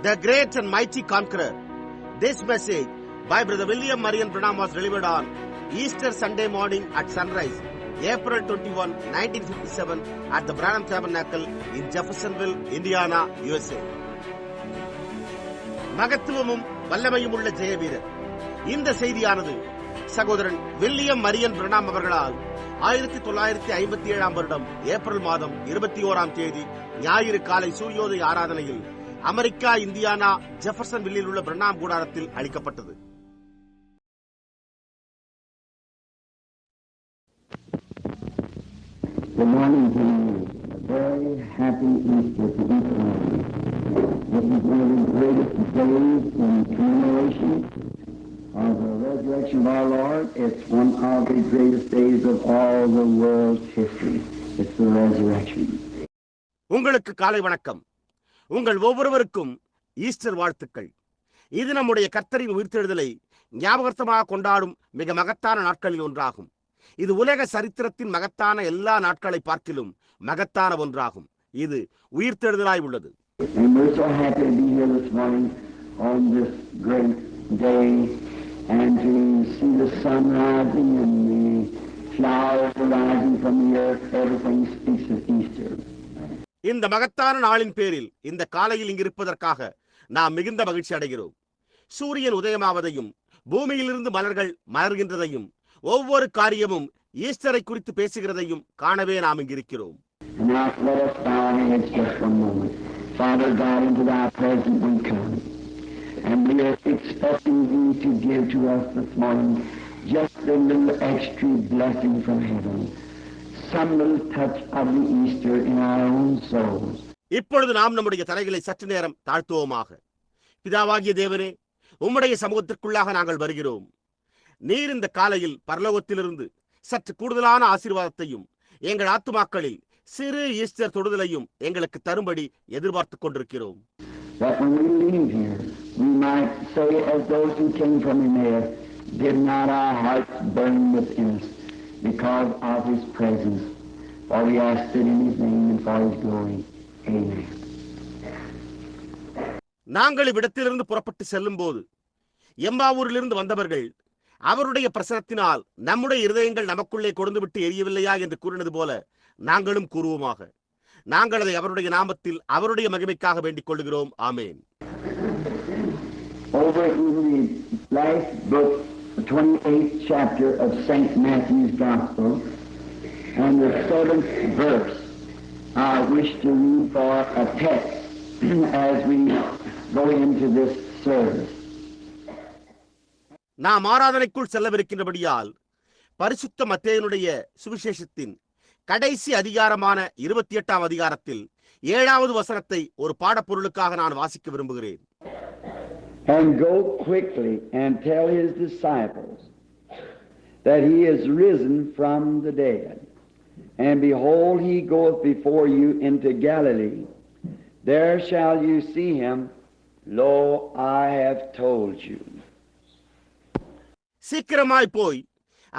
The Great and Mighty Conqueror. This message by Brother William Marion Branham was delivered on Easter Sunday morning at sunrise, April 21, 1957 at the Branham Tabernacle in Jeffersonville, Indiana, USA. மகத்துவமும் வல்லமையும் உள்ள ஜெயவீரர். இந்த செய்தியானது சகோதரன் William Marian Pranam அவர்களால் 1957 வருடம் April மாதம் 21 தேதி ஞாயிறு காலை சூரியோதய ஆராதனையில் அமெரிக்கா, இந்தியானா, ஜெஃபர்சன்வில்லில் உள்ள பிரணாம் கூடாரத்தில் அளிக்கப்பட்டது. Good morning to you. A very happy Easter to each one of you. This is one of the greatest days in commemoration of the resurrection of our Lord. It's one of the greatest days of all the world's history. It's the resurrection. உங்களுக்கு காலை வணக்கம். உங்கள் ஒவ்வொருவருக்கும் Easter வாழ்த்துக்கள். இது நம்முடைய கர்த்தரின் உயிர்த்தெழுதலை ஞாபகார்த்தமாக கொண்டாடும் மிக மகத்தான நாட்களில் ஒன்றாகும். இது உலக சரித்திரத்தின் மகத்தான எல்லா நாட்களை பார்க்கிலும் மகத்தான ஒன்றாகும். இது உயிர்த்தெழுதலாய் உள்ளது. And we're so happy to be here this morning on this great day and to see the sun rising and the flowers rising from the earth. Everything speaks of Easter. இந்த மகத்தான நாளின் பேரில் இந்த காலையில் இங்கிருப்பதற்காக நாம் மிகுந்த மகிழ்ச்சி அடைகிறோம். சூரியன் உதயமாவதையும் பூமியிலிருந்து மலர்கள் மலர்கின்றதையும் ஒவ்வொரு காரியமும் ஈஸ்டரை குறித்து பேசுகிறதையும் காணவே நாம் இங்கிருக்கிறோம். Father God, into thy presence we come, and we are expecting thee to give to us this morning just a little extra blessing from heaven, some little touch of the Easter in our own souls. இப்பொழுது நாம் நம்முடைய தலைகளை சற்று நேரம் தாழ்த்துவோமாக. பிதாவாகிய தேவனே, உம்முடைய சமூகத்திற்குள்ளாக நாங்கள் வருகிறோம். நீர் இந்த காலையில் பரலோகத்திலிருந்து சற்று கூடுதலான ஆசீர்வாதத்தையும் எங்கள் ஆத்துமாக்களில் சிறு ஈஸ்டர் தொடுதலையும் எங்களுக்கு தரும்படி எதிர்பார்த்துக் கொண்டிருக்கிறோம். That when we leave here, we might say as those who came from Emmaus, did not our hearts burn within us because of his presence? For we ask it in his name and for his glory. Amen. நாங்கள் இவ்விடத்திலிருந்து புறப்பட்டு செல்லும் போது எம்மாவூரிலிருந்து வந்தவர்கள் அவருடைய பிரசனத்தினால் நம்முடைய இருதயங்கள் நமக்குள்ளே கொடுந்துவிட்டு எரியவில்லையா என்று கூறினது போல நாங்களும் கூறுவோமாக. நாங்கள் அதை அவருடைய நாமத்தில் அவருடைய மகிமைக்காக வேண்டிக் கொள்கிறோம். ஆமேன். Over in the last book, the 28th chapter of St. Matthew's Gospel, and the 7th verse, I wish to read for a text as we go into this service. நாம் ஆராதனைக்குள் செல்லவிருக்கின்றபடியால் பரிசுத்த மத்தேயுனுடைய சுவிசேஷத்தின் கடைசி அதிகாரமான 28ஆம் அதிகாரத்தில் 7வது வசனத்தை ஒரு பாடப்பொருளுக்காக நான் வாசிக்க விரும்புகிறேன். And go quickly and tell his disciples that he is risen from the dead. And behold, he goeth before you into Galilee. There shall you see him. Lo, I have told you. சீக்கிரமாய் போய்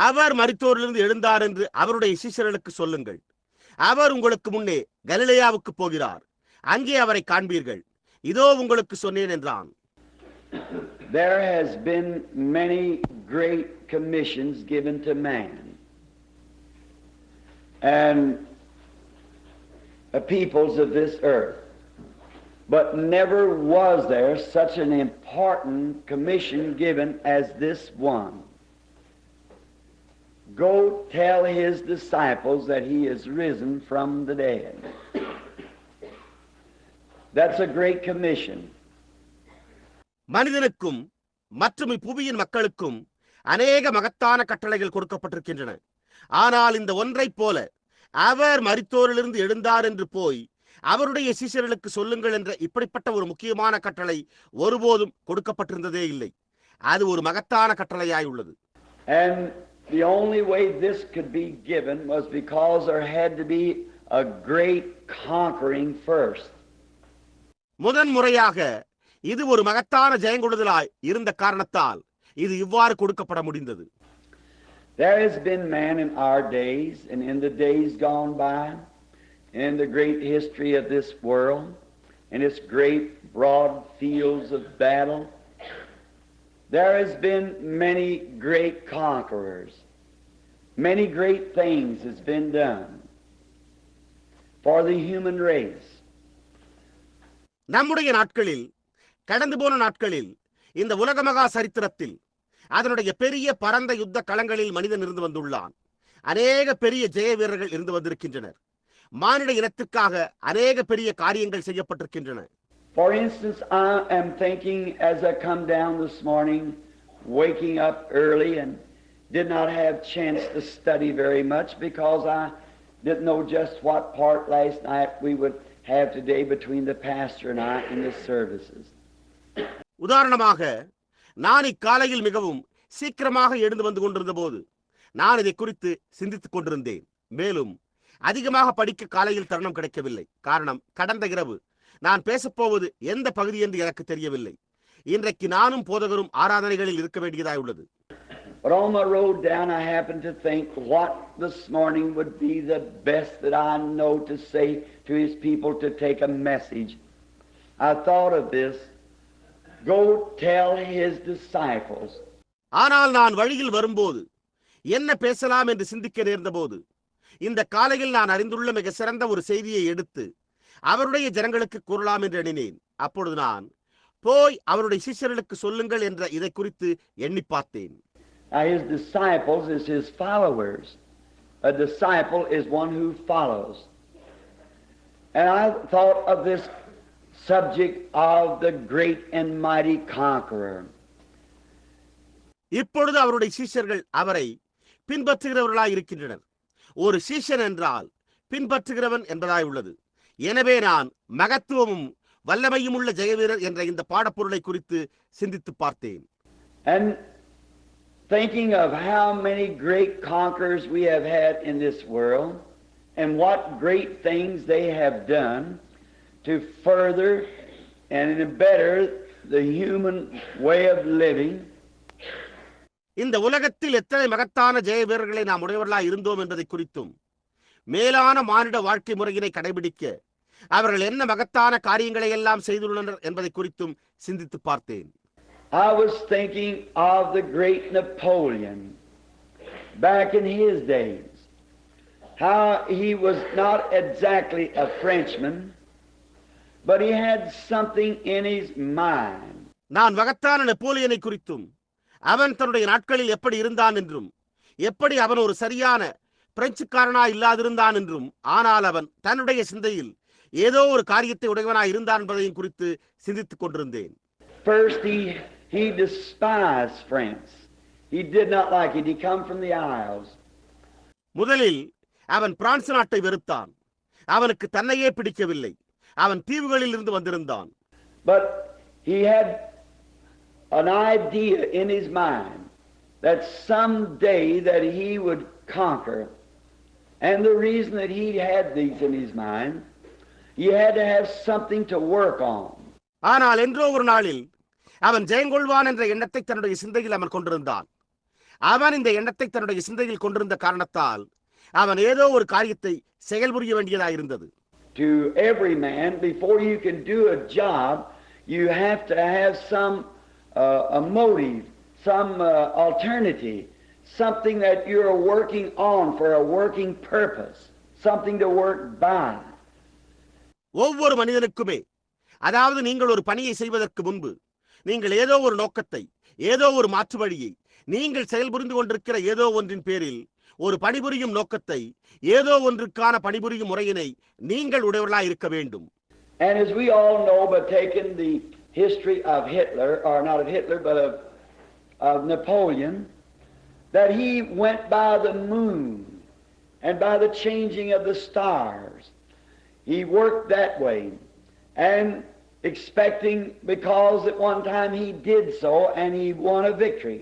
அவர் மரித்தோரிலிருந்து எழுந்தார் என்று அவருடைய சீஷர்களுக்கு சொல்லுங்கள். அவர் உங்களுக்கு முன்னே கலிலேயாவுக்கு போகிறார். அங்கே அவரை காண்பீர்கள். இதோ உங்களுக்கு சொன்னேன் என்றான். There has been many great commissions given to man and the peoples of this earth, but never was there such an important commission given as this one. Go tell his disciples that he is risen from the dead. That's a great commission. மனிதனுக்கும் மற்றும் இப்புவியின் மக்களுக்கும் அநேக மகத்தான கட்டளைகள் கொடுக்கப்பட்டிருக்கின்றன. ஆனால் இந்த ஒன்றைப் போல அவர் மரித்தோரிலிருந்து எழுந்தார் என்று போய் அவருடைய சீஷர்களுக்கு சொல்லுங்கள் என்ற இப்படிப்பட்ட ஒரு முக்கியமான கட்டளை ஒருபோதும் கொடுக்கப்பட்டிருந்ததே இல்லை. அது ஒரு மகத்தான கட்டளையாய் உள்ளது. And the only way this could be given was because there had to be a great conquering first. முதன் முறையாக இது ஒரு மகத்தான ஜெயங்கொள்ளுதலாய் இருந்த காரணத்தால் இது இவ்வாறு கொடுக்கப்பட முடிந்தது. There has been man in our days and in the days gone by in the great history of this world in its great broad fields of battle, there has been many great conquerors. Many great things has been done for the human race. நம்முடைய நாட்களில், கடந்து போன நாட்களில், இந்த உலக மகா சரித்திரத்தில் அதனுடைய பெரிய பரந்த யுத்த களங்களில் மனிதன் இருந்து வந்துள்ளான். அநேக பெரிய ஜெய வீரர்கள் இருந்து வந்திருக்கின்றனர். மானிட இனத்திற்காக அநேக பெரிய காரியங்கள் செய்யப்பட்டிருக்கின்றன. For instance, I am thinking as I come down this morning, waking up early and did not have chance to study very much because I didn't know just what part last night we would have today between the pastor and I in the services. உதாரணமாக, நான் இக்காலையில் மிகவும் சீக்கிரமாக எழுந்து வந்து கொண்டிருந்த போது நான் இதை குறித்து சிந்தித்துக் கொண்டிருந்தேன். மேலும் அதிகமாக படிக்க காலையில் தருணம் கிடைக்கவில்லை. காரணம், கடந்த இரவு நான் பேசப்போவது எந்த பகுதி என்று எனக்கு தெரியவில்லை. இன்றைக்கு நானும் போதகரும் ஆராதனைகளில் இருக்க வேண்டியதாய் உள்ளது. But on my road down, I happened to think what this morning would be the best that I know to say to his people to take a message. I thought of this. Go tell his disciples. ஆனால் நான் வழியில் வரும்போது என்ன பேசலாம் என்று சிந்திக்க நேர்ந்தபோது இந்த காலையில் நான் அறிந்துள்ள மிக சிறந்த ஒரு செய்தியை எடுத்து அவருடைய ஜனங்களுக்கு கூறலாம் என்று எண்ணினேன். அப்பொழுது நான் போய் அவருடைய சிஷ்யர்களுக்கு சொல்லுங்கள் என்ற இதை குறித்து எண்ணி பார்த்தேன். His disciples is his followers. A disciple is one who follows. And I thought of this subject of the great and mighty conqueror. இப்பொழுது அவருடைய சீஷர்கள் அவரை பின்பற்றுகிறவர்களாய் இருக்கின்றனர். ஒரு சீஷன் என்றால் பின்பற்றுகிறவன் என்பதாய் உள்ளது. எனவே நான் மகத்துவமும் வல்லமையும் உள்ள ஜெயவீரர் என்ற இந்த பாடப்பொருளை குறித்து சிந்தித்து பார்த்தேன். And thinking of how many great conquerors we have had in this world and what great things they have done to further and better the human way of living. இந்த உலகத்தில் எத்தனை மகத்தான ஜெய வீரர்களை நாம் உடையவர்களாய் இருந்தோம் என்பதை குறித்தும் மேலான மானிட வாழ்க்கை முறையினை கடைபிடிக்க அவர்கள் என்ன மகத்தான காரியங்களை எல்லாம் செய்துள்ளனர் என்பதை குறித்தும் சிந்தித்து பார்த்தேன். I was thinking of the great Napoleon back in his days. How he was not exactly a Frenchman, but he had something in his mind. நான் மகத்தான நெப்போலியனை குறித்தும் அவன் தன்னுடைய நாட்களில் எப்படி இருந்தான் என்றும் எப்படி அவன் ஒரு சரியான பிரெஞ்சுக்காரனாய் இல்லாதிருந்தான் என்றும் ஆனால் அவன் தன்னுடைய சிந்தையில் ஏதோ ஒரு காரியத்தை உடையவனாய் இருந்தான் என்பதையும் குறித்து சிந்தித்துக் கொண்டிருந்தேன். First he despised France. He did not like it. He come from the Isles. முதலில் அவன் பிரான்ஸ் நாட்டை வெறுத்தான். அவனுக்கு தன்னையே பிடிக்கவில்லை. அவன் தீவுகளில் இருந்து வந்திருந்தான். But he had an idea in his mind that someday that he would conquer. And the reason that he had these in his mind, he had to have something to work on. ஆனால் என்றோ ஒரு நாளில் அவன் ஜெயங்கொள்வான் என்ற எண்ணத்தை தன்னுடைய சிந்தையில் அவன் கொண்டிருந்தான். அவன் இந்த எண்ணத்தை தன்னுடைய சிந்தையில் கொண்டிருந்த காரணத்தால் அவன் ஏதோ ஒரு காரியத்தை செயல்புரிய வேண்டியதாயிருந்தது. To every man, before you can do a job, you have to have some a motive, some alternative, something that you're working on for a working purpose, something to work by. ஒவ்வொரு மனிதனுக்குமே, அதாவது நீங்கள் ஒரு பணியை செய்வதற்கு முன்பு நீங்கள் ஏதோ ஒரு நோக்கத்தை, ஏதோ ஒரு மாற்று வழியை, நீங்கள் செயல்புரிந்து கொண்டிருக்கிற ஏதோ ஒன்றின் பேரில் ஒரு பணிபுரியும் நோக்கத்தை, ஏதோ ஒன்றுக்கான பணிபுரியும் முறையினை நீங்கள் உடையவர்களாய் இருக்க வேண்டும். And as we all know, by taking the history of Hitler, or not of Hitler, but of Napoleon, that he went by the moon and by the changing of the stars. He worked that way and expecting, because at one time he did so and he won a victory.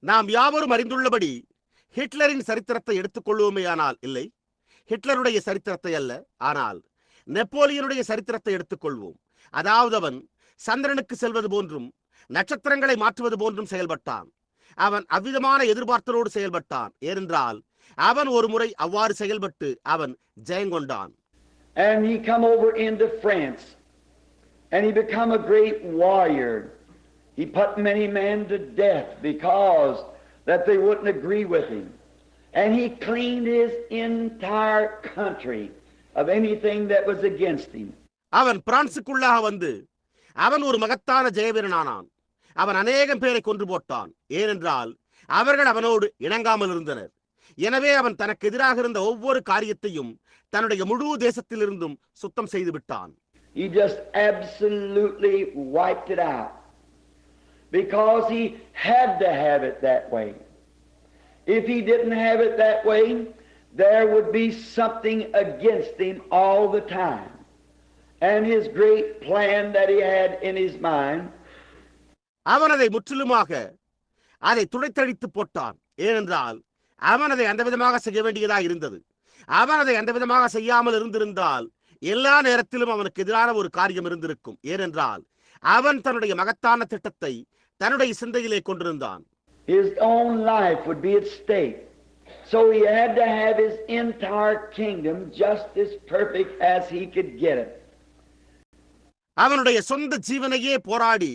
நாம் யாவரும் அறிந்துள்ளபடி ஹிட்லரின் சரித்திரத்தை எடுத்துக்கொள்வோமேயானால், இல்லை, ஹிட்லருடைய சரித்திரத்தை அல்ல, ஆனால் நெப்போலியனுடைய சரித்திரத்தை எடுத்துக்கொள்வோம். அதாவது அவன் சந்திரனுக்கு செல்வது போன்றும் நட்சத்திரங்களை மாற்றுவது போன்றும் செயல்பட்டான். அவன் அவ்விதமான எதிர்பார்த்தலோடு செயல்பட்டான். ஏனென்றால் அவன் ஒரு முறை அவ்வாறு செயல்பட்டு அவன் Jayankondan. And he come over into France and he become a great warrior. He put many men to death because that they wouldn't agree with him. And he cleaned his entire country of anything that was against him. அவன் பிரான்சுக்குள்ளாக வந்து அவன் ஒரு மகத்தான ஜெயவீரனானான். அவன் அநேகம் பேரை கொன்று போட்டான். ஏனென்றால் அவர்கள் அவனோடு இணங்காமல் இருந்தனர். எனவே அவன் தனக்கு எதிராக இருந்த ஒவ்வொரு காரியத்தையும் தன்னுடைய முழு தேசத்திலிருந்தும் சுத்தம் செய்து விட்டான். He just absolutely wiped it out because he had to have it that way. If he didn't have it that way, there would be something against him all the time. And his great plan that he had in his mind, அவன் அதை முற்றிலுமாக அதை துடைத்தழித்து போட்டான். ஏனென்றால் அவன் அதை அந்த விதமாக செய்ய வேண்டியதாக இருந்தது. அவன் அதை அந்த விதமாக செய்யாமல் இருந்திருந்தால் எல்லா நேரத்திலும் அவனுக்கு எதிரான ஒரு காரியம் இருந்திருக்கும். ஏனென்றால் அவன் தன்னுடைய மகத்தான திட்டத்தை தன்னுடைய சிந்தையிலே கொண்டிருந்தான். his own life would be at stake. So he had to have his entire kingdom just as perfect as he could get it. அவனுடைய சொந்த ஜீவனையே போராடி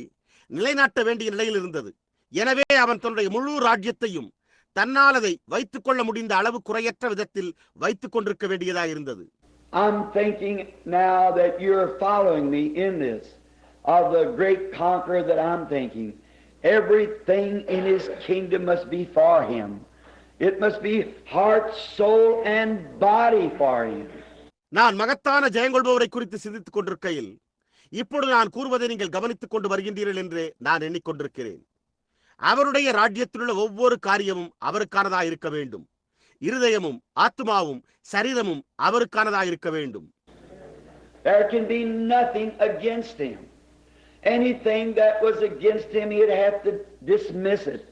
நிலைநாட்ட வேண்டிய நிலையில் இருந்தது. எனவே அவன் தன்னுடைய முழு ராஜ்யத்தையும் தன்னால் அதை வைத்துக் கொள்ள முடிந்த அளவு குறையற்ற விதத்தில் வைத்துக் கொண்டிருக்க வேண்டியதாக இருந்தது. I'm thinking now that you're following me in this, of the great conqueror that I'm thinking. Everything in his kingdom must be for him. It must be heart, soul and body for him. நான் மகத்தான ஜெயங்கொள்பவரை குறித்து சிந்தித்துக் கொண்டிருக்கையில் இப்பொழுது நான் கூறுவதை நீங்கள் கவனித்துக் கொண்டு வருகின்றீர்கள் என்று நான் எண்ணிக்கொண்டிருக்கிறேன். அவருடைய ராஜ்யத்திலுள்ள ஒவ்வொரு காரியமும் அவருக்கானதாக இருக்க வேண்டும். இருதயமும் ஆத்மாவும் சரீரமும் அவருக்கானதாக இருக்க வேண்டும். There can be nothing against him. Anything that was against him, he'd have to dismiss it.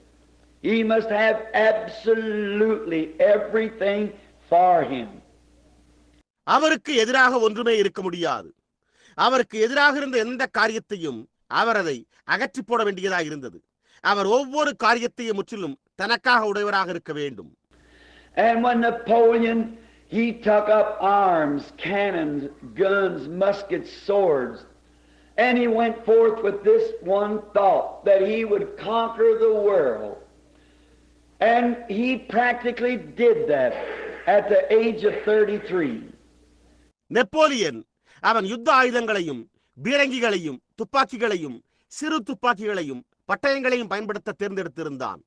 He must have absolutely everything for him. அவருக்கு எதிராக ஒன்றுமே இருக்க முடியாது. அவருக்கு எதிராக இருந்த எந்த காரியத்தையும் அவர் அதை அகற்றி போட வேண்டியதாக இருந்தது. அவர் ஒவ்வொரு காரியத்தையும் முற்றிலும் தனக்காக உடையவராக இருக்க வேண்டும். And when Napoleon, he took up arms, cannons, guns, muskets, swords, and he went forth with this one thought, that he would conquer the world. And he practically did that at the age of 33. Napoleon அவன் யுத்த ஆயுதங்களையும் பீரங்கிகளையும் துப்பாக்கிகளையும் சிறு துப்பாக்கிகளையும் பட்டயங்களையும் பயன்படுத்த தேர்ந்தெடுத்திருந்தான்.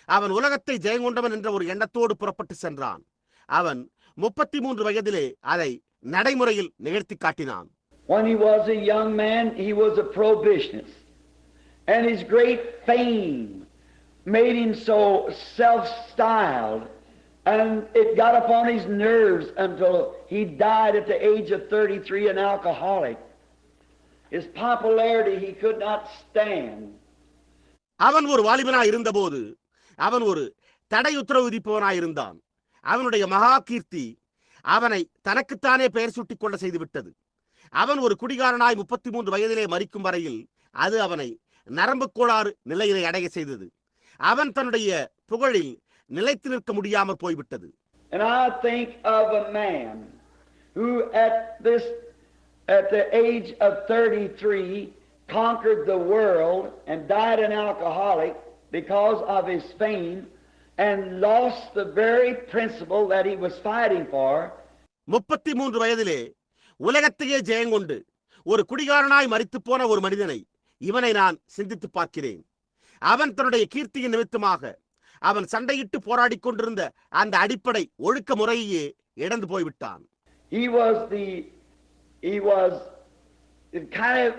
அவன் உலகத்தை ஜெயங்கொண்டவன் என்ற ஒரு எண்ணத்தோடு புறப்பட்டு சென்றான். அவன் 33 வயதிலே அதை நடைமுறையில் நிகழ்த்தி காட்டினான். When he was a young man, he was a prohibitionist. And his great fame made him so self-styled, and it got upon his nerves until he died at the age of 33, an alcoholic. His popularity he could not stand. அவன் ஒரு வாலிபனாய் இருந்தபோது அவன் ஒரு தடை உத்தரவு விதிப்பவனாய் இருந்தான். அவனுடைய மகா கீர்த்தி அவனை தனக்குத்தானே பெயர் சூட்டிக் கொள்ள செய்துவிட்டது. அவன் ஒரு குடிகாரனாய் 33 வயதிலே மரிக்கும் வரையில் அது அவனை நரம்பு கோளாறு நிலையிலே அடைய செய்தது. அவன் தன்னுடைய புகழில் நிலைத்து நிற்க முடியாமல் போய்விட்டது. And I think of a man who at the age of 33 conquered the world and died an alcoholic because of his fame and lost the very principle that he was fighting for. 33 வயதிலே உலகத்தையே ஜெயங்கொண்டு ஒரு குடிகாரனாய் மரித்து போன ஒரு மனிதனை இவனை நான் சிந்தித்து பார்க்கிறேன். அவன் தன்னுடைய கீர்த்தியின் நிமித்தமாக அவன் சண்டையிட்டு போராடி கொண்டிருந்த அந்த அடிப்படை ஒழுக்க முறையே இழந்து போய்விட்டான். He was kind of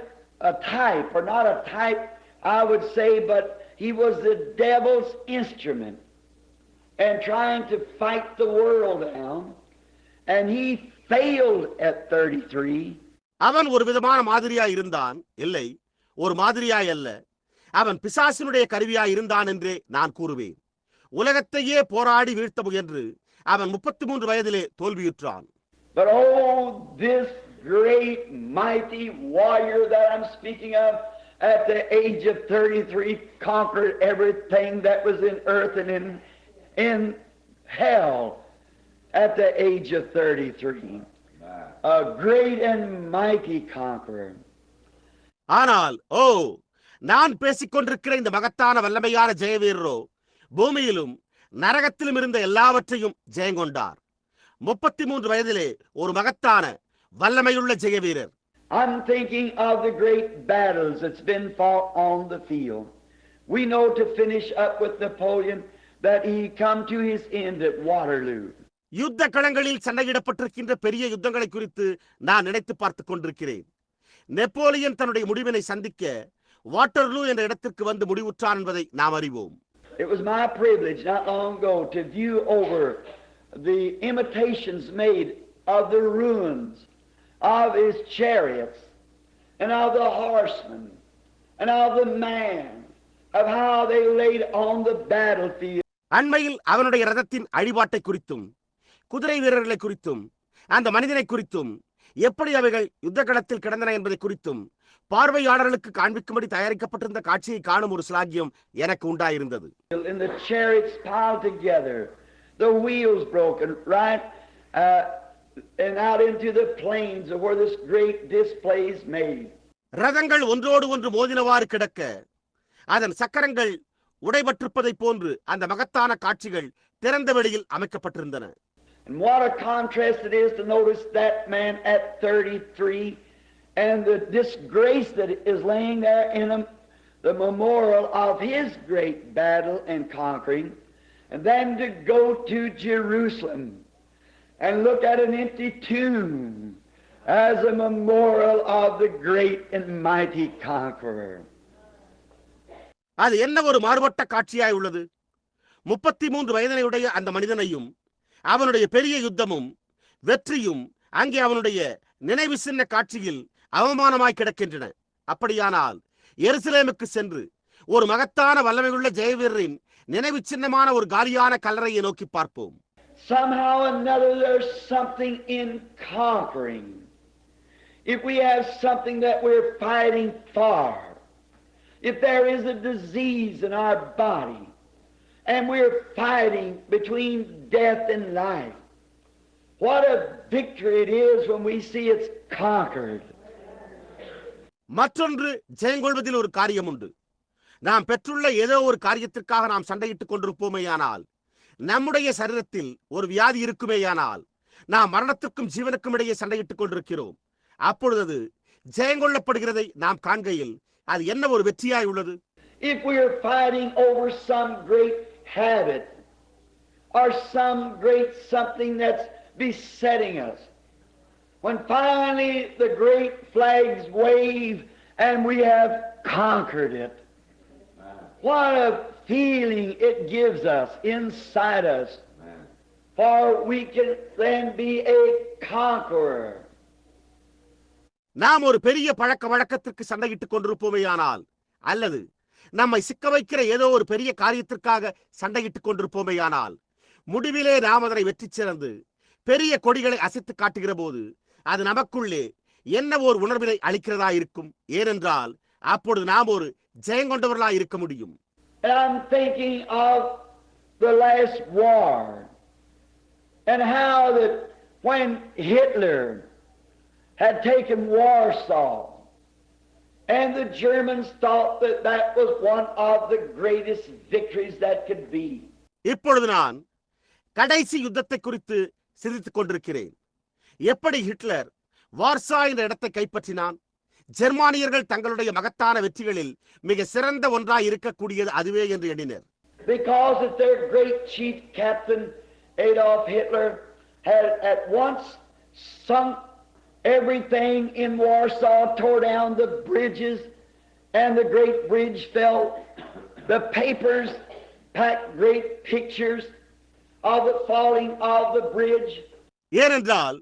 a type, or not a type I would say, but he was the devil's instrument and trying to fight the world down, and he failed at 33. அவன் ஒரு விதமான மாதிரியாய் இருந்தான். இல்லை, ஒரு மாதிரியாய் அல்ல, அவன் பிசாசினுடைய கருவியாய் இருந்தான் என்றே நான் கூறுவேன். உலகத்தையே போராடி வீழ்த்த முயன்று அவன் 33 வயதிலே தோல்வியுற்றான். But oh, this great mighty warrior that I'm speaking of at the age of 33 conquered everything that was in earth and in hell at the age of 33. A great and mighty conqueror. ஆனால் நான் பேசிக்கொண்டிருக்கிற இந்த மகத்தான வல்லமையான ஜெயவீரரோ பூமியிலும் நரகத்திலும் இருந்த எல்லாவற்றையும் ஜெயங்கொண்டார். 33 வயதிலே ஒரு மகத்தான வல்லமையுள்ள ஜெயவீரர். I'm thinking of the great battles that's been fought on the field. We know, to finish up with Napoleon, that he come to his end at Waterloo. யுத்த களங்களில் சண்டையிடப்பட்டிருக்கின்ற பெரிய யுத்தங்களை குறித்து நான் நினைத்து பார்த்துக் கொண்டிருக்கிறேன். நெப்போலியன் தன்னுடைய முடிவினை சந்திக்க வாட்டர்லூ என்ற இடத்திற்கு வந்து முடிவுற்றான் என்பதை நாம் அறிவோம். It was my privilege not long ago to view over the imitations made of the ruins of his chariots and of the horsemen and of the man, of how they laid on the battlefield. அண்மையில் அவனுடைய ரதத்தின் அழிபாட்டை குறித்தும் குதிரை வீரர்களை குறித்தும் அந்த மனிதனை குறித்தும் எப்படி அவைகள் யுத்த களத்தில் கிடந்தன என்பதை குறித்தும் பார்வையாளர்களுக்கு காண்பிக்கும்படி தயாரிக்கப்பட்டிருந்த காட்சியை காணும் ஒரு சிலாகியம் எனக்கு உண்டாயிருந்தது. In the chariots piled together, the wheels broken right and out into the plains of where this great display is made. ரதங்கள் ஒன்றோடு ஒன்று மோதினவாறு கிடக்க அதன் சக்கரங்கள் உடைபட்டிருப்பதை போன்று அந்த மகத்தான காட்சிகள் திறந்த வெளியில் அமைக்கப்பட்டிருந்தன. And what a contrast it is to notice that man at 33 and the disgrace that is laying there in him, the memorial of his great battle and conquering, and then to go to Jerusalem and look at an empty tomb as a memorial of the great and mighty conqueror. அது என்ன ஒரு மாறுபட்ட காட்சியாய் உள்ளது. 33 வயதினையுடைய அந்த மனிதனையும் அவனுடைய பெரிய யுத்தமும் வெற்றியும் அங்கே அவனுடைய நினைவு சின்ன காட்சியில் அவமானமாய் கிடக்கின்றன. அப்படியானால் எருசலேமுக்கு சென்று ஒரு மகத்தான வல்லமையுள்ள ஜெயவீரரின் நினைவு சின்னமான ஒரு காலியான கல்லறையை நோக்கி பார்ப்போம். Somehow or another there's something in conquering. If we have something that we're fighting for, if there is a disease in our body and we're fighting between death and life, what a victory it is when we see it's conquered. மற்றொன்று ஜெயங்கொள்வதில் ஒரு காரியம் உண்டு. நாம் பெற்றுள்ள ஏதோ ஒரு காரியத்திற்காக நாம் சண்டையிட்டுக் கொண்டிருப்போமேயானால், நம்முடைய சரீரத்தில் ஒரு வியாதி இருக்குமேயானால், நாம் மரணத்திற்கும் ஜீவனுக்கும் இடையே சண்டையிட்டுக் கொண்டிருக்கிறோம். அப்பொழுது ஜெயங்கொள்ளப்படுகிறதை நாம் காண்கையில் அது என்ன ஒரு வெற்றியாய் உள்ளது. If we are fighting over some great habit or some great something that's besetting us, when finally the great flags wave and we have conquered it, what a feeling it gives us inside us, for we can then be a conqueror. நாம் ஒரு பெரிய பழக்க வழக்கத்திற்கு சண்டையிட்டுக் கொண்டிருப்போமேயானால், அல்லது நம்மை சிக்க வைக்கிற ஏதோ ஒரு பெரிய காரியத்திற்காக சண்டையிட்டுக் கொண்டிருப்போமேயானால், முடிவிலே நாம் அதனை வெற்றி சிறந்து பெரிய கொடிகளை அசைத்து காட்டுகிற போது அது நமக்குள்ளே என்ன ஒரு உணர்வினை அளிக்கிறதா இருக்கும். ஏனென்றால் அப்பொழுது நாம் ஒரு ஜெயங்கொண்டவர்களாய் இருக்க முடியும். I'm thinking of the last war and how that when Hitler had taken Warsaw and the Germans thought that that was one of the greatest victories that could be. இப்பொழுது நான் கடைசி யுத்தத்தை குறித்து சிந்தித்துக் கொண்டிருக்கிறேன். எப்படி ஹிட்லர் வார்சா என்ற இடத்தை கைப்பற்றினான். ஜெர்மானியர்கள் தங்களுடைய மகத்தான வெற்றிகளில் மிக சிறந்த ஒன்றாய் இருக்கக்கூடியது அதுவே என்று எண்ணினர். Because that their great chief captain Adolf Hitler had at once sunk everything in Warsaw, tore down the bridges, and the great bridge fell. The papers packed great pictures of the falling of the bridge. ஏனென்றால்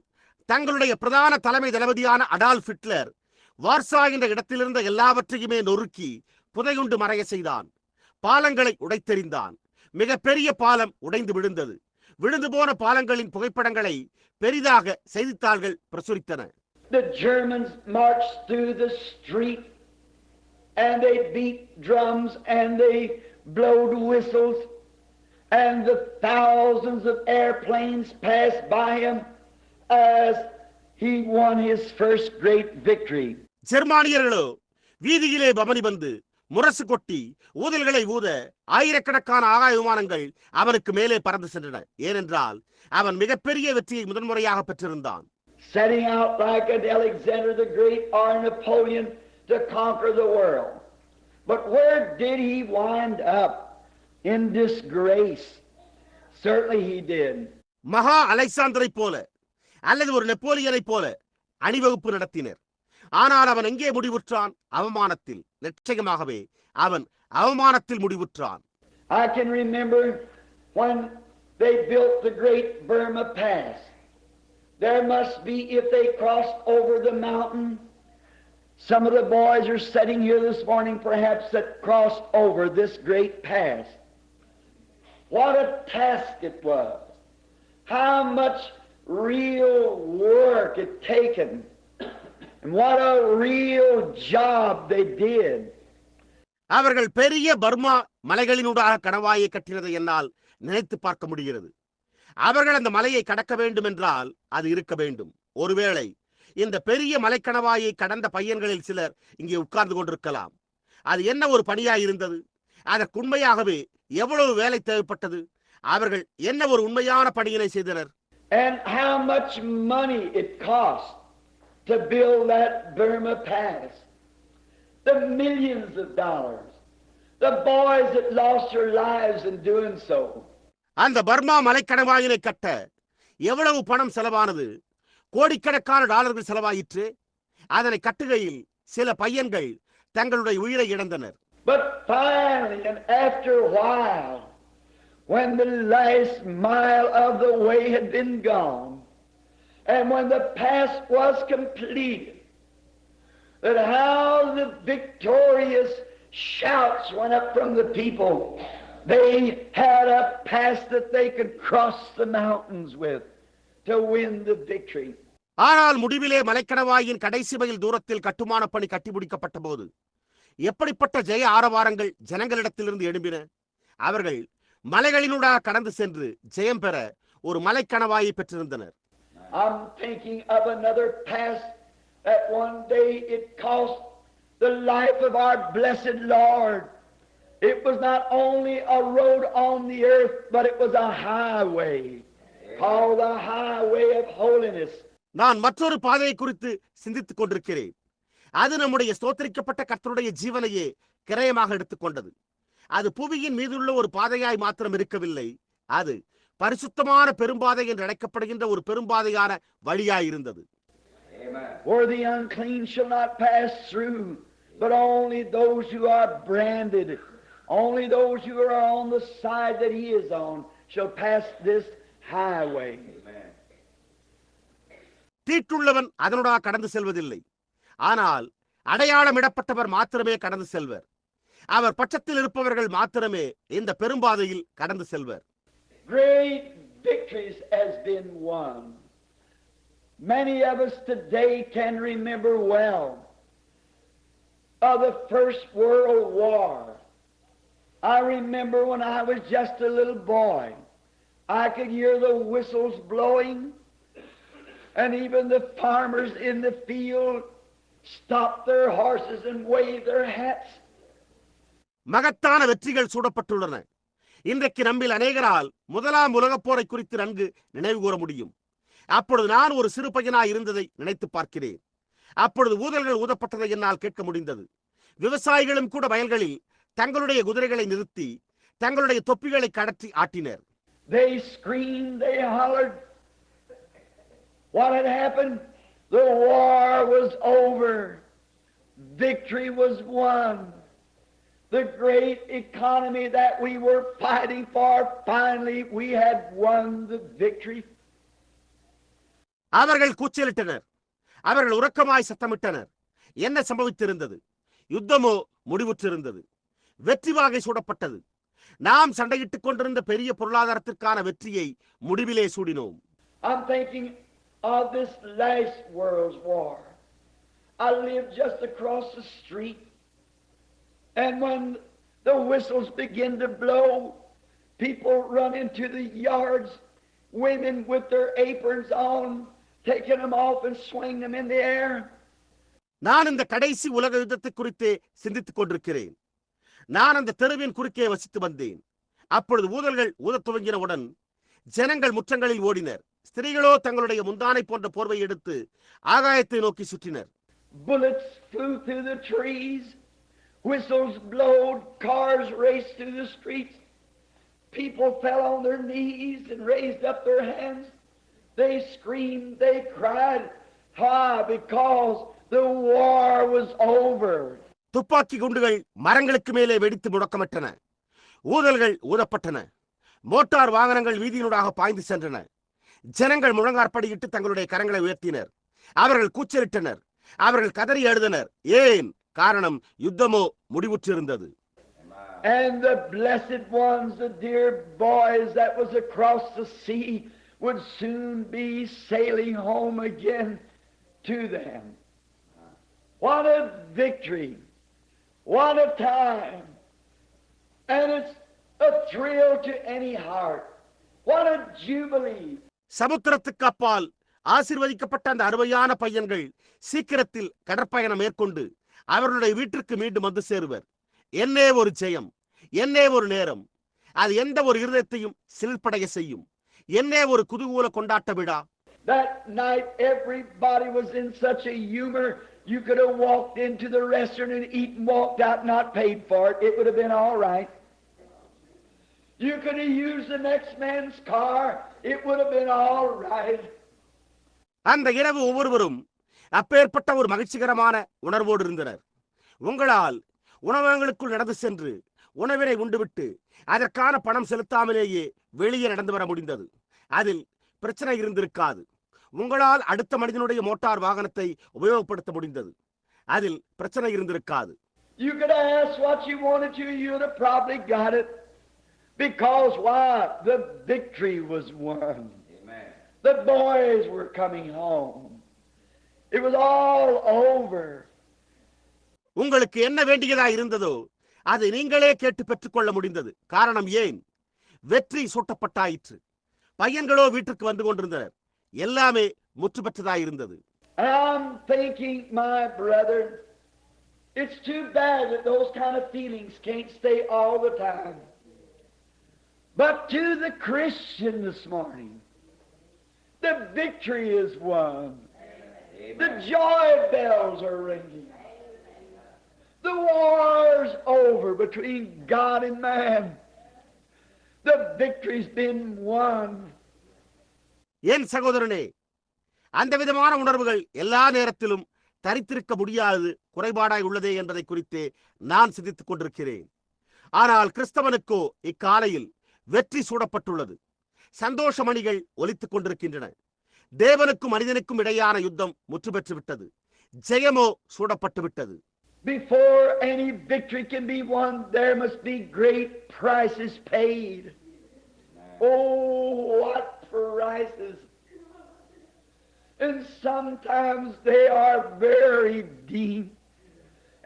தங்களுடைய பிரதான தலைமை தளபதியான Adolf Hitler Warsaw என்ற இடத்திலிருந்த எல்லாவற்றையுமே நொறுக்கி புதையுண்டு மறைய செய்தான். பாலங்களை உடைத்தெறிந்தான். மிக பெரிய பாலம் உடைந்து விழுந்தது. விழுந்து போன பாலங்களின் புகைப்படங்களை பெரிதாக செய்தித்தாள்கள் பிரசுரித்தன. The Germans marched through the street and they beat drums and they blowed whistles and the thousands of airplanes passed by him as he won his first great victory. ஜெர்மானியர்களோ வீதியிலே பவனி வந்து முரசு கொட்டி ஊதல்களை ஊத ஆயிரக்கணக்கான ஆகாய விமானங்கள் அவனுக்கு மேலே பறந்து சென்றன. ஏனென்றால் அவன் மிகப்பெரிய வெற்றியை முதன்முறையாக பெற்றிருந்தான். Setting out like an Alexander the Great or Napoleon to conquer the world. But where did he wind up? In disgrace. Certainly he did. மகா அலெக்சாந்தரை போல அல்லது ஒரு நெப்போலியனை போல அணிவகுப்பு நடத்தினர். ஆனால் அவன் எங்கே முடிவுற்றான்? அவமானத்தில். நிச்சயமாகவே அவன் அவமானத்தில் முடிவுற்றான். I can remember when they built the great Burma Pass. There must be, if they crossed over the mountain, some of the boys are sitting here this morning perhaps that crossed over this great pass. What a task it was. How much real work it taken. And what a real job they did. அவர்கள் பெரிய Burma மலைகளினூடாக கணவாயை கட்டினதை என்னால் நினைத்து பார்க்க முடிகிறது. அவர்கள் அந்த மலையை கடக்க வேண்டும் என்றால் அது இருக்க வேண்டும். ஒருவேளை இந்த பெரிய மலைக்கணவாயை கடந்த பையன்களில் சிலர் இங்கே உட்கார்ந்து கொண்டிருக்கலாம். அது என்ன ஒரு பணியாய் இருந்தது! அதற்கு உண்மையாகவே எவ்வளவு வேலை தேவைப்பட்டது! அவர்கள் என்ன ஒரு உண்மையான பணியினை செய்தனர்! And how much money it cost to build that Burma Pass. The millions of dollars. The boys that lost their lives in doing so. அந்த பர்மா மலைக்கணவாயினை கட்ட எவ்வளவு பணம் செலவானது! கோடிக்கணக்கான டாலர்கள் செலவாயிற்று. அதனை கட்டுகையில் சில பையன்கள் தங்களுடைய உயிரை இழந்தனர். But finally, and after a while, when the last mile of the way had been gone, and when the pass was completed, that how the victorious shouts went up from the people. They had a pass that they could cross the mountains with to win the victory. ஆனால் முடிவிலே மலைக்கணவாயின் கடைசி mile தூரத்தில் கட்டுமான பணி கட்டிமுடிக்கப்பட்ட போது எப்படிப்பட்ட ஜெய ஆரவாரங்கள் ஜனங்களிடத்திலிருந்து எழும்பின! அவர்கள் மலைகளினூடாக கடந்து சென்று ஜெயம் பெற ஒரு மலைக்கணவாயை பெற்றிருந்தனர். I'm thinking of another pass that one day it cost the life of our blessed Lord. It was not only a road on the earth, but it was a highway called the highway of holiness. நான் மற்றொரு பாதையை குறித்து சிந்தித்துக் கொண்டிருக்கிறேன். அது நம்முடைய ஸ்தோத்திரிக்கப்பட்ட கர்த்தருடைய ஜீவனையே கிரயமாக எடுத்துக்கொண்டது. அது புவியின் மீதுள்ள ஒரு பாதையாய் மாத்திரம் இருக்கவில்லை. அது பரிசுத்தமான பெரும்பாதை என்று அழைக்கப்படுகின்ற ஒரு பெரும்பாதையான வழியாயிருந்தது. Where the unclean shall not pass through, but only those who are branded, only those who are on the side that he is on shall pass this highway. தீட்டுள்ளவன் அதனூடாக கடந்து செல்வதில்லை. ஆனால் அடையாளமிடப்பட்டவர் மாத்திரமே கடந்து செல்வர். அவர் பட்சத்தில் இருப்பவர்கள் மாத்திரமே இந்த பெரும்பாதையில் கடந்து செல்வர். Great victories has been won. Many of us today can remember well of the First World War. I remember when I was just a little boy, I could hear the whistles blowing, and even the farmers in the field stopped their horses and waved their hats. மகத்தான வெற்றிகள் சூடப்பட்டுள்ளன. இன்றைக்கு நம்மில் அநேகரால் முதலாம் உலகப் போரை குறித்து நன்கு நினைவு கூற முடியும். அப்பொழுது நான் ஒரு சிறு பையனாய் இருந்ததை நினைத்து பார்க்கிறேன். அப்பொழுது ஊதல்கள் ஊதப்பட்டதை என்னால் கேட்க முடிந்தது. விவசாயிகளும் கூட வயல்களில் தங்களுடைய குதிரைகளை நிறுத்தி தங்களுடைய தொப்பிகளை கடற்றி ஆட்டினர். They screamed, they hollered. What had happened? The war was over. Victory was won. The great economy that we were fighting for, finally we had won the victory. அவர்கள் கூச்சலிட்டனர். அவர்கள் உறக்கமாய் சத்தமிட்டனர். என்ன சம்பவித்திருந்தது? யுத்தமோ முடிவுற்றிருந்தது. வெற்றி வாகை சூடப்பட்டது. நாம் சண்டையிட்டுக் கொண்டிருந்த பெரிய பொருளாதாரத்திற்கான வெற்றியை முடிவிலே சூடினோம். I'm thinking of this last world's war. I lived just across the street, and when the whistles begin to blow, people run into the yards, women with their aprons on, taking them off and swinging them in the air. நான் இந்த கடைசி உலக யுத்தத்தை குறித்தே சிந்தித்துக் கொண்டிருக்கிறேன். நான் அந்த தெருவின் குறுக்கே வசித்து வந்தேன். அப்பொழுது ஊதல்கள் ஊதத் துவங்கினவுடன் ஜனங்கள் முற்றங்களில் ஓடினர். ஸ்திரீகளோ தங்களுடைய முந்தானை போன்ற போர்வை எடுத்து ஆகாயத்தை நோக்கி சுற்றினர். Bullets flew through the trees, whistles blowed, cars raced through the streets. People fell on their knees and raised up their hands. They screamed, they cried. Why? Because the war was over. துப்பாக்கி குண்டுகள் மரங்களுக்கு மேலே வெடித்து முழக்கமிட்டன. ஊதல்கள் ஊதப்பட்டன. Motor வாகனங்கள் வீதியினூடாக பாய்ந்து சென்றன. ஜனங்கள் முழங்காற்படியிட்டு தங்களுடைய கரங்களை உயர்த்தினர். அவர்கள் கூச்சலிட்டனர். அவர்கள் கதறி எழுதினர். ஏன்? காரணம் யுத்தமோ முடிவுற்றிருந்தது. And the blessed ones, the dear boys that was across the sea, would soon be sailing home again to them. What a victory! What a time! And it's a thrill to any heart. What a jubilee! சமுத்திரத்துக்கு அப்பால் ஆசீர்வதிக்கப்பட்ட அந்த அருமையான பையன்கள் சீக்கிரத்தில் கடற்பயணம் மேற்கொண்டு அவர்களுடைய வீட்டிற்கு மீண்டும் வந்து சேருவர். என்னே ஒரு ஜெயம்! என்னே ஒரு நேரம்! அது எந்த ஒரு இருதயத்தையும் சில்படைய செய்யும். என்னே ஒரு குதூகூல கொண்டாட்ட விழா! That night everybody was in such a humor. You could have walked into the restaurant and eaten, walked out, not paid for it. It would have been all right. You could have used the next man's car. It would have been all right. அந்த இரவு ஒவ்வொருவரும் அப்பேற்பட்ட ஒரு மகிழ்ச்சிகரமான உணர்வோடு இருந்தனர். உங்களால் உணவகங்களுக்குள் நடந்து சென்று உணவினை உண்டுவிட்டு அதற்கான பணம் செலுத்தாமலேயே வெளியே நடந்து வர முடிந்தது. அதில் பிரச்சனை இருந்திருக்காது. உங்களால் அடுத்த மனிதனுடைய மோட்டார் வாகனத்தை உபயோகப்படுத்த முடிந்தது. அதில் பிரச்சனை இருந்திருக்காது. You could have asked what you wanted to. You would have probably got it. Because why? The victory was won. Amen. The boys were coming home. It was all over. உங்களுக்கு என்ன வேண்டியதா இருந்ததோ அதை நீங்களே கேட்டு பெற்றுக்கொள்ள முடிந்தது. காரணம் ஏன்? வெற்றி சூட்டப்பட்டாயிற்று. பையன்களோ வீட்டுக்கு வந்து கொண்டிருந்தனர். எல்லாமே முற்று பெற்றதாயிருந்தது. I'm thinking, my brother, it's too bad that those kind of feelings can't stay all the time. But to the Christian this morning, the victory is won. Amen. The joy bells are ringing. The war's over between God and man. The victory's been won. என் சகோதரனே, அந்த விதமான உணர்வுகள் எல்லா நேரத்திலும் தரித்திருக்க முடியாது, குறைபாடாய் உள்ளதே என்பதை குறித்து நான் சிந்தித்துக் கொண்டிருக்கிறேன். ஆனால் கிறிஸ்தவனுக்கோ இக்காலையில் வெற்றி சூடப்பட்டுள்ளது. சந்தோஷ மணிகள் ஒலித்துக் கொண்டிருக்கின்றன. தேவனுக்கும் மனிதனுக்கும் இடையான யுத்தம் முற்று பெற்று விட்டது. ஜெயமோ சூடப்பட்டு விட்டது. Before any victory can be won, there must be great prices paid. Oh, what prices! And sometimes they are very deep,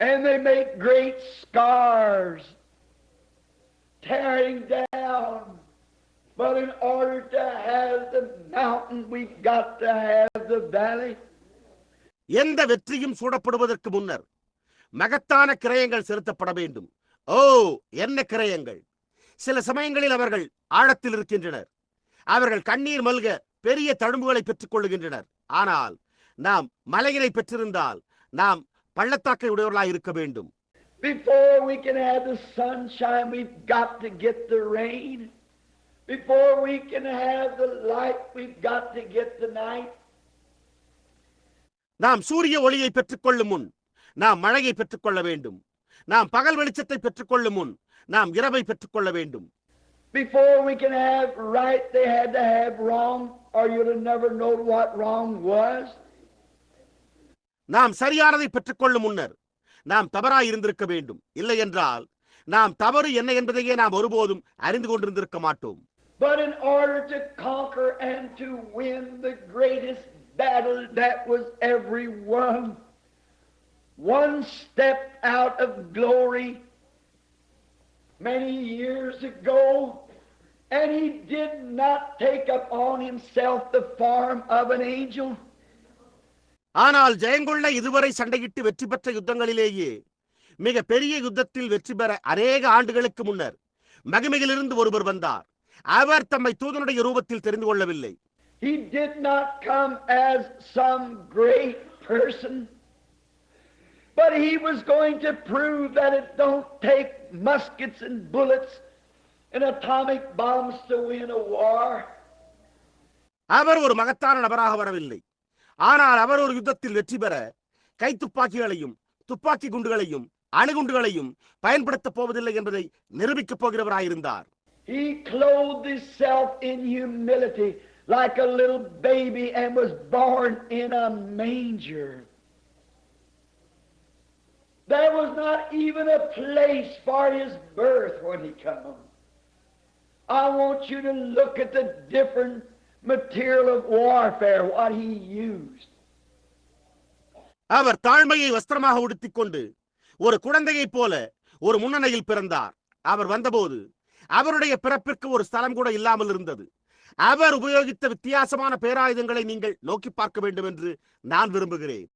and they make great scars, tearing down. But in order to have the mountain, we've got to have the valley. எந்த வெற்றியும் சூடப்படுவதற்கு முன்னர் மகத்தான கிரயங்கள் செலுத்தப்பட வேண்டும். ஓ, என்ன கிரயங்கள்! சில சமயங்களில் அவர்கள் ஆழத்தில் இருக்கின்றனர். அவர்கள் கண்ணீர் மல்க பெரிய தழும்புகளை பெற்றுக் கொள்ளுகின்றனர். ஆனால் நாம் மலையினை பெற்றிருந்தால் நாம் பள்ளத்தாக்கை உடையவர்களாய் இருக்க வேண்டும். Before we can have the sunshine, we've got to get the rain. Before we can have the light, we've got to get the night. நாம் சூரிய ஒளியை பெற்றுக்கொள்ளும் முன் நாம் மழையை பெற்றுக்கொள்ள வேண்டும். நாம் பகல் வெளிச்சத்தை பெற்றுக்கொள்ளும் முன் நாம் இரவை பெற்றுக்கொள்ள வேண்டும். Before we can have right, they had to have wrong, or you'd have never known what wrong was. நாம் சரியானதை பெற்றுக்கொள்ளும் முன்னர் நாம் தவறாய் இருந்திருக்க வேண்டும். இல்லை என்றால் நாம் தவறு என்ன என்பதையே நாம் ஒருபோதும் அறிந்து கொண்டிருந்திருக்க மாட்டோம். But in order to conquer and to win the greatest battle that was ever won, one stepped out of glory many years ago, and he did not take upon himself the form of an angel. ஆனால் ஜெயங்கொள்ள இதுவரை சண்டையிட்டு வெற்றி பெற்ற யுத்தங்களிலேயே மிக பெரிய யுத்தத்தில் வெற்றி பெற அநேக ஆண்டுகளுக்கு முன்னர் மகிமையிலிருந்து ஒருவர் வந்தார். அவர் தம்மை தூதனுடைய ரூபத்தில் தெரிந்து கொள்ளவில்லை. He did not come as some great person, but he was going to prove that it don't take muskets and bullets and atomic bombs to win a war. அவர் ஒரு மகத்தான நபராக வரவில்லை, ஆனால் அவர் ஒரு யுத்தத்தில் வெற்றி பெற கைத்துப்பாக்கிகளையும் துப்பாக்கி குண்டுகளையும் அணுகுண்டுகளையும் பயன்படுத்தப் போவதில்லை என்பதை நிரூபிக்கப் போகிறவராயிருந்தார். He clothed himself in humility like a little baby and was born in a manger. There was not even a place for his birth when he came. I want you to look at the different material of warfare, what he used. அவர் தாழ்மையை வஸ்திரமாக உடுத்திக் கொண்டு ஒரு குழந்தையைப் போல ஒரு முன்னணியில் பிறந்தார். அவர் வந்தபோது அவருடைய பிறப்பிற்கு ஒரு ஸ்தலம் கூட இல்லாமல் இருந்தது. அவர் உபயோகித்த வித்தியாசமான பேராயுதங்களை நீங்கள் நோக்கி பார்க்க வேண்டும் என்று நான் விரும்புகிறேன்.